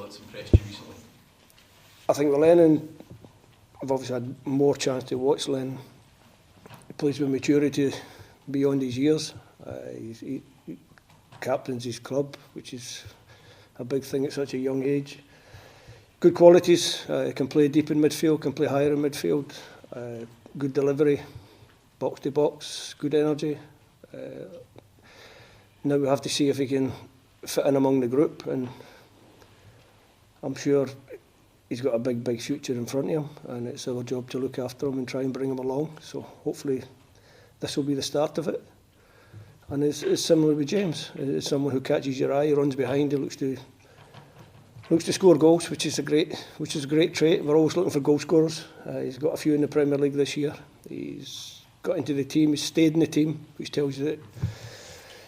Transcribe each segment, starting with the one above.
that's impressed you recently? I think with Lennon, I've obviously had more chance to watch Lennon. He plays with maturity beyond his years. He captains his club, which is a big thing at such a young age. Good qualities, can play deep in midfield, can play higher in midfield, good delivery, box to box, good energy. Now we have to see if he can fit in among the group, and I'm sure he's got a big future in front of him, and it's our job to look after him and try and bring him along. So hopefully this will be the start of it. And it's similar with James. It's someone who catches your eye, runs behind, he looks to score goals, which is a great trait. We're always looking for goal scorers. He's got a few in the Premier League this year. He's got into the team, he's stayed in the team, which tells you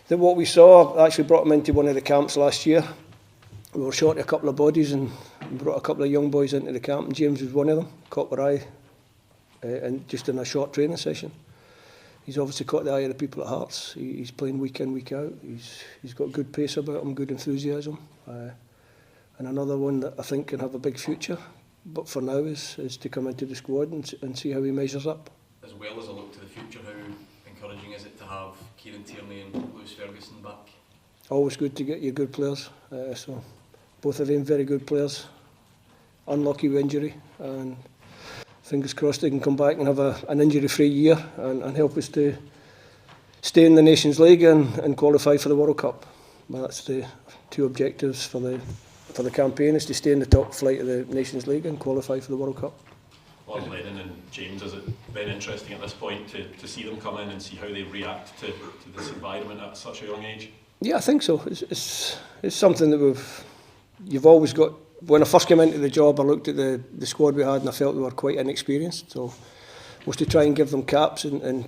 that what we saw. I actually brought him into one of the camps last year. We were short a couple of bodies and brought a couple of young boys into the camp, and James was one of them, caught our eye, and just in a short training session. He's obviously caught the eye of the people at Hearts. He's playing week in, week out. He's got good pace about him, good enthusiasm. And another one that I think can have a big future. But for now is to come into the squad and see how he measures up. As well as a look to the future, how encouraging is it to have Kieran, Tierney and Ferguson back? Always good to get your good players. So both of them very good players. Unlucky with injury, and fingers crossed they can come back and have an injury-free year and help us to stay in the Nations League and qualify for the World Cup. Well, that's the two objectives for the campaign, is to stay in the top flight of the Nations League and qualify for the World Cup. Well, Lennon and James, is it very interesting at this point to see them come in and see how they react to this environment at such a young age? Yeah, I think so. It's something that you've always got. When I first came into the job, I looked at the squad we had and I felt we were quite inexperienced. So was to try and give them caps and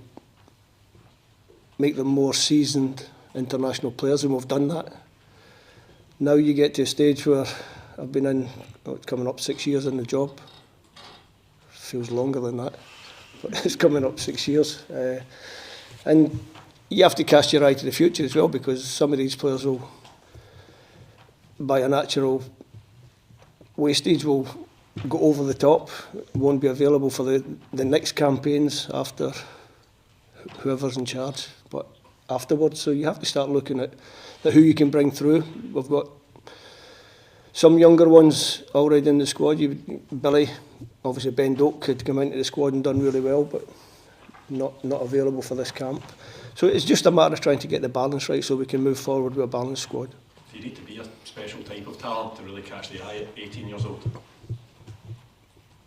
make them more seasoned international players, and we've done that. Now you get to a stage where I've been in, it's coming up 6 years in the job. Feels longer than that, but it's coming up 6 years. And you have to cast your eye to the future as well, because some of these players will, by a natural wastage, will go over the top, won't be available for the next campaigns after whoever's in charge, but afterwards. So you have to start looking at who you can bring through. We've got some younger ones already in the squad. Billy, obviously Ben Doak had come into the squad and done really well, but not available for this camp. So it's just a matter of trying to get the balance right so we can move forward with a balanced squad. Do you need to be a special type of talent to really catch the eye at 18 years old?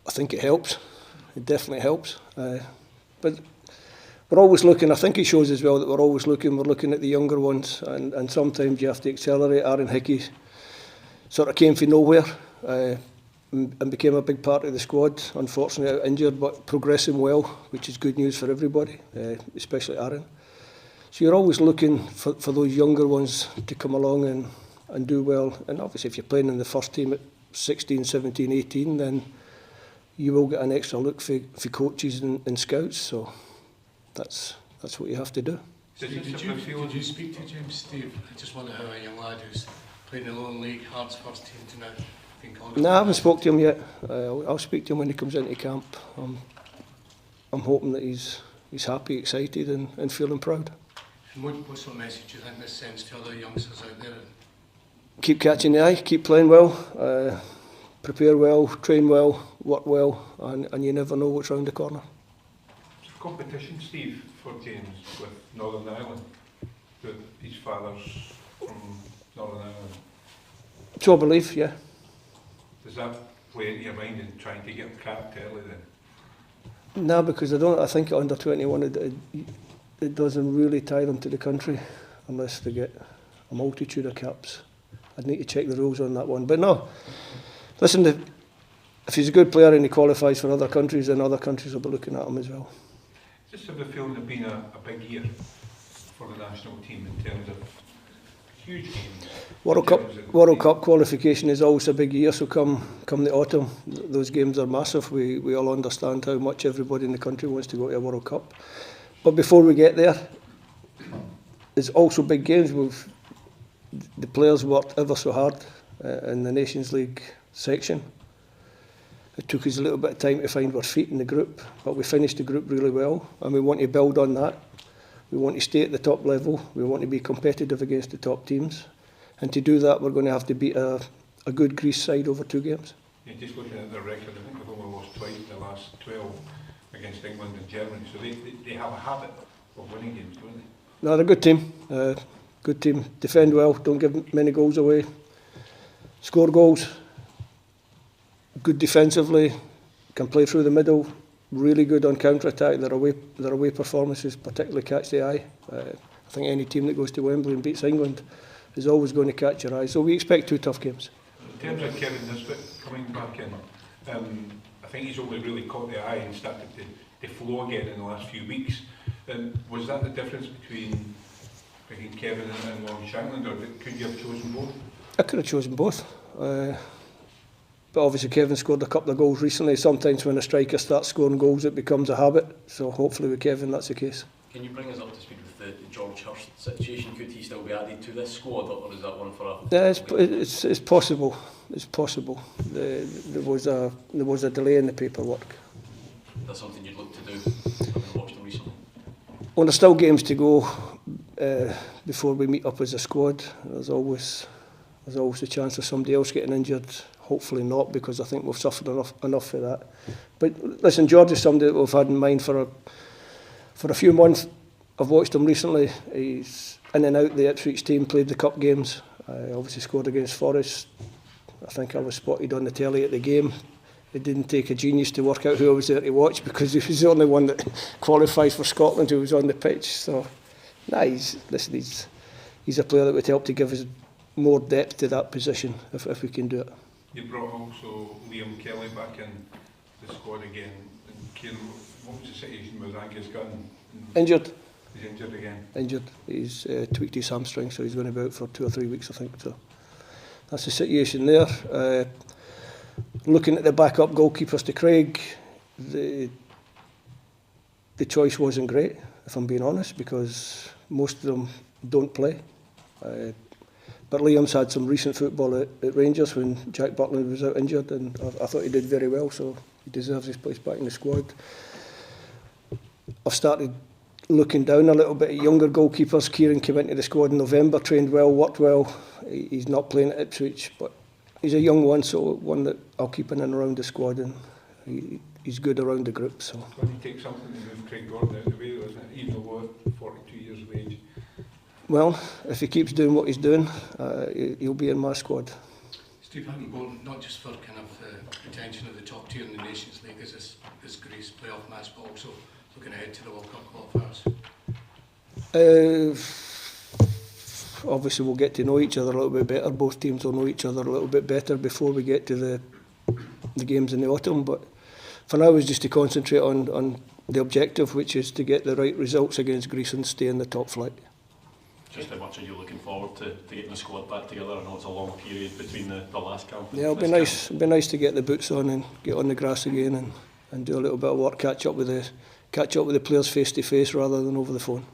I think it helps. It definitely helps. But we're always looking. I think it shows as well that we're always looking. We're looking at the younger ones, and sometimes you have to accelerate. Aaron Hickey sort of came from nowhere and became a big part of the squad. Unfortunately, out injured, but progressing well, which is good news for everybody, especially Aaron. So you're always looking for those younger ones to come along and do well. And obviously if you're playing in the first team at 16, 17, 18, then you will get an extra look for coaches and scouts. So that's what you have to do. Did you speak to James, Steve? I just wonder how a young lad who's played in the Lowland League, Hearts first team to now being called. No, I haven't spoke to him yet. I'll speak to him when he comes into camp. I'm hoping that he's happy, excited and feeling proud. And what sort of message do you think this sends to other youngsters out there? Keep catching the eye, keep playing well, prepare well, train well, work well, and you never know what's round the corner. It's a competition, Steve, for James with Northern Ireland. His father's from Northern Ireland. So I believe, yeah. Does that play into your mind in trying to get him capped early then? No, because I think at under 21 it doesn't really tie them to the country unless they get a multitude of caps. I'd need to check the rules on that one. But no, listen, if he's a good player and he qualifies for other countries, then other countries will be looking at him as well. Just have a feeling it's been a big year for the national team in terms of huge games. World Cup qualification is always a big year, so come the autumn, those games are massive. We all understand how much everybody in the country wants to go to a World Cup. But before we get there, there's also big games. The players worked ever so hard in the Nations League section. It took us a little bit of time to find our feet in the group, but we finished the group really well, and we want to build on that. We want to stay at the top level. We want to be competitive against the top teams, and to do that, we're going to have to beat a good Greece side over 2 games. Yeah, just looking at their record, I think they've only lost twice in the last 12 against England and Germany, so they have a habit of winning games, don't they? No, they're a good team. Good team. Defend well, don't give many goals away. Score goals. Good defensively, can play through the middle, really good on counter-attack. Their away performances particularly catch the eye. I think any team that goes to Wembley and beats England is always going to catch your eye. So we expect 2 tough games. In terms of Kieran Nisbet coming back in, I think he's only really caught the eye and started to flow again in the last few weeks. Was that the difference between Kevin and Longshanland, or could you have chosen both? I could have chosen both. But obviously Kevin scored a couple of goals recently. Sometimes when a striker starts scoring goals it becomes a habit. So hopefully with Kevin that's the case. Can you bring us up to speed with the George Hurst situation? Could he still be added to this squad, or is that one for a... Yeah, it's possible. It's possible. There was a delay in the paperwork. That's something you'd look to do, having watched him recently? Well, there's still games to go before we meet up as a squad. There's always the chance of somebody else getting injured. Hopefully not, because I think we've suffered enough for that. But listen, George is somebody that we've had in mind for a few months. I've watched him recently. He's in and out the Ipswich team, played the cup games. Obviously scored against Forest. I think I was spotted on the telly at the game. It didn't take a genius to work out who I was there to watch, because he was the only one that qualifies for Scotland who was on the pitch. So, he's a player that would help to give us more depth to that position if we can do it. You brought also Liam Kelly back in the squad again. And Kieran, what was the situation with Angus Gunn? Injured. He's injured again. Injured. He's tweaked his hamstring, so he's going to be out for 2 or 3 weeks, I think. So that's the situation there. Looking at the backup goalkeepers to Craig, the choice wasn't great, if I'm being honest, because most of them don't play. But Liam's had some recent football at Rangers when Jack Buckland was out injured, and I thought he did very well, so he deserves his place back in the squad. I've started looking down a little bit at younger goalkeepers. Kieran came into the squad in November, trained well, worked well. He's not playing at Ipswich, but he's a young one, so one that I'll keep in and around the squad, and he's good around the group. So. When you take something to move Craig Gordon out of the way, isn't it? Even though 42 years of age. Well, if he keeps doing what he's doing, he'll be in my squad. Steve, how important, not just for kind of retention of the top tier in the Nations League as this Greece playoff match, but also looking ahead to the World Cup qualifiers? Obviously we'll get to know each other a little bit better. Both teams will know each other a little bit better before we get to the games in the autumn. But for now, it's just to concentrate on the objective, which is to get the right results against Greece and stay in the top flight. Just how much are you looking forward to getting the squad back together? I know it's a long period between the last camp and yeah, it'll be nice. It'll be nice to get the boots on and get on the grass again and do a little bit of work, catch up with the players face to face rather than over the phone.